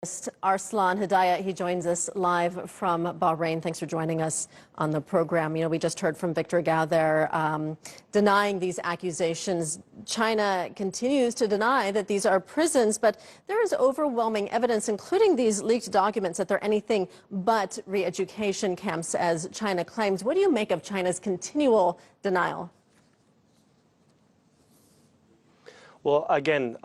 Arslan Hidayat, he joins us live from Bahrain. Thanks for joining us on the program. You know, we just heard from Victor Gao there denying these accusations. China continues to deny that these are prisons, but there is overwhelming evidence, including these leaked documents, that they're anything but re-education camps, as China claims. What do you make of China's continual denial? Well, again,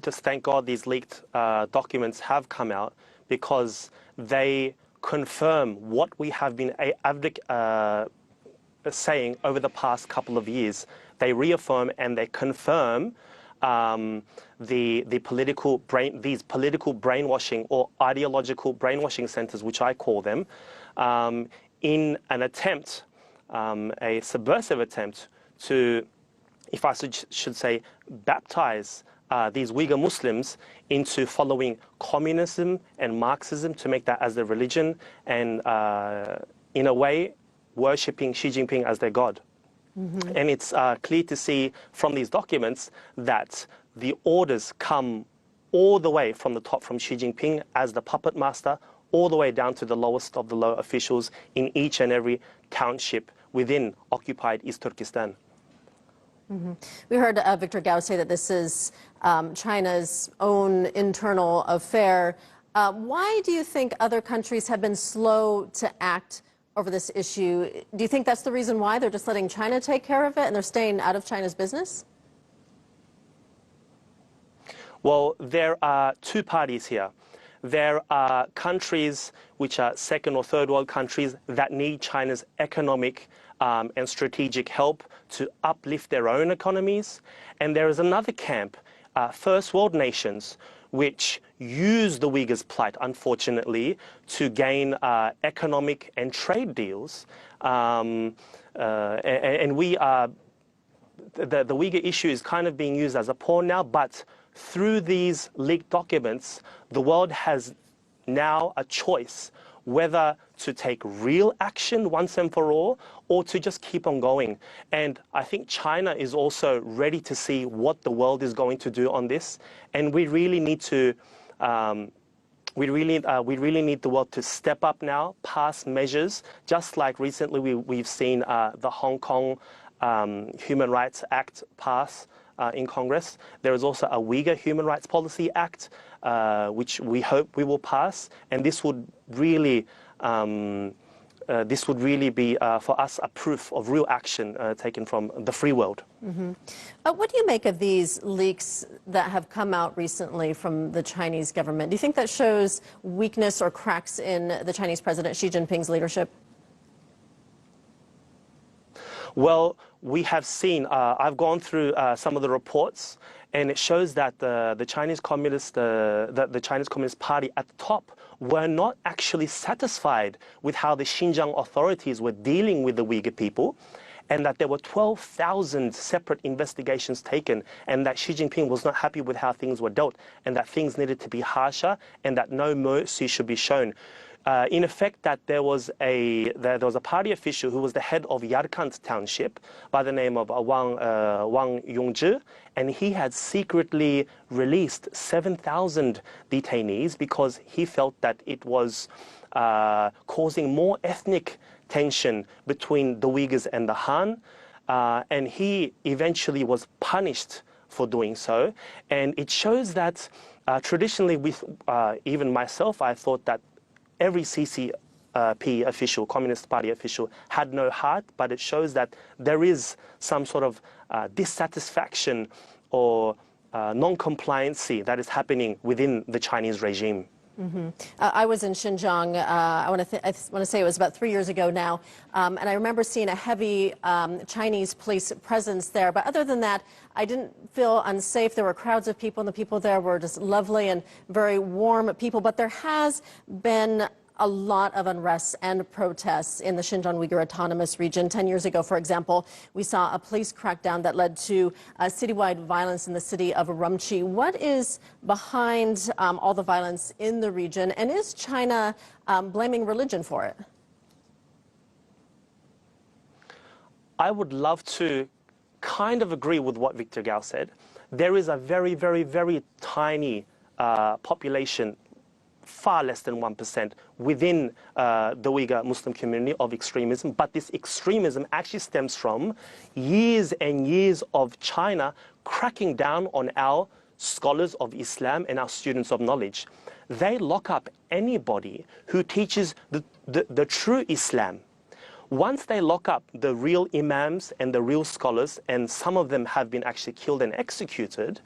just thank God these leaked documents have come out, because they confirm what we have been saying over the past couple of years. They reaffirm and they confirm these political brainwashing or ideological brainwashing centers, which I call them, in an attempt, a subversive attempt to, if I should say, baptize these Uyghur Muslims into following communism and Marxism, to make that as their religion, and in a way worshipping Xi Jinping as their God. And it's clear to see from these documents that the orders come all the way from the top, from Xi Jinping as the puppet master, all the way down to the lowest of the low officials in each and every township within occupied East Turkestan. We heard Victor Gao say that this is China's own internal affair. Why do you think other countries have been slow to act over this issue? Do you think that's the reason why they're just letting China take care of it and they're staying out of China's business? Well, there are two parties here. There are countries which are second or third world countries that need China's economic and strategic help to uplift their own economies. And there is another camp, first world nations, which use the Uyghurs' plight, unfortunately, to gain economic and trade deals. And we are, the Uyghur issue is kind of being used as a pawn now, but through these leaked documents, the world has now a choice whether to take real action once and for all, or to just keep on going. And I think China is also ready to see what the world is going to do on this. And we really need to, we really need the world to step up now, pass measures, just like recently we've seen the Hong Kong Human Rights Act pass in Congress. There is also a Uyghur Human Rights Policy Act, which we hope we will pass, and this would really be for us a proof of real action taken from the free world. What do you make of these leaks that have come out recently from the Chinese government? Do you think that shows weakness or cracks in the Chinese President Xi Jinping's leadership? Well, we have seen, I've gone through some of the reports, and it shows that the Chinese Communist Party at the top were not actually satisfied with how the Xinjiang authorities were dealing with the Uyghur people, and that there were 12,000 separate investigations taken, and that Xi Jinping was not happy with how things were dealt, and that things needed to be harsher, and that no mercy should be shown. In effect, that there was a party official who was the head of Yarkand township by the name of Wang Yongzhi, and he had secretly released 7,000 detainees because he felt that it was causing more ethnic tension between the Uyghurs and the Han, and he eventually was punished for doing so. And it shows that traditionally, with even myself, I thought that every CCP official, Communist Party official, had no heart, but it shows that there is some sort of dissatisfaction or non-compliancy that is happening within the Chinese regime. I was in Xinjiang, I want to say it was about 3 years ago now, and I remember seeing a heavy Chinese police presence there. But other than that, I didn't feel unsafe. There were crowds of people, and the people there were just lovely and very warm people. But there has been a lot of unrest and protests in the Xinjiang Uyghur Autonomous Region. 10 years ago, for example, we saw a police crackdown that led to citywide violence in the city of Urumqi. What is behind all the violence in the region, and is China blaming religion for it? I would love to kind of agree with what Victor Gao said. There is a very, very, very tiny population far less than 1% within the Uyghur Muslim community of extremism, but this extremism actually stems from years and years of China cracking down on our scholars of Islam and our students of knowledge. They lock up anybody who teaches the true Islam. Once they lock up the real imams and the real scholars, and some of them have been actually killed and executed,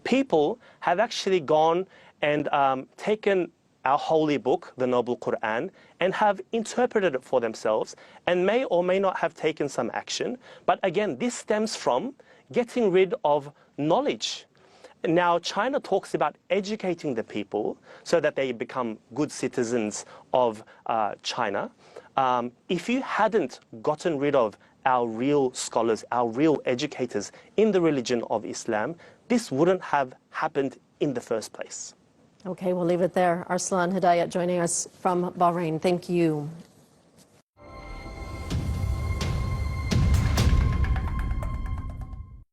people have actually gone and taken our holy book, the Noble Quran, and have interpreted it for themselves and may or may not have taken some action. But again, this stems from getting rid of knowledge. Now, China talks about educating the people so that they become good citizens of China. If you hadn't gotten rid of our real scholars, our real educators in the religion of Islam, this wouldn't have happened in the first place. Okay, we'll leave it there. Arslan Hidayat joining us from Bahrain. Thank you.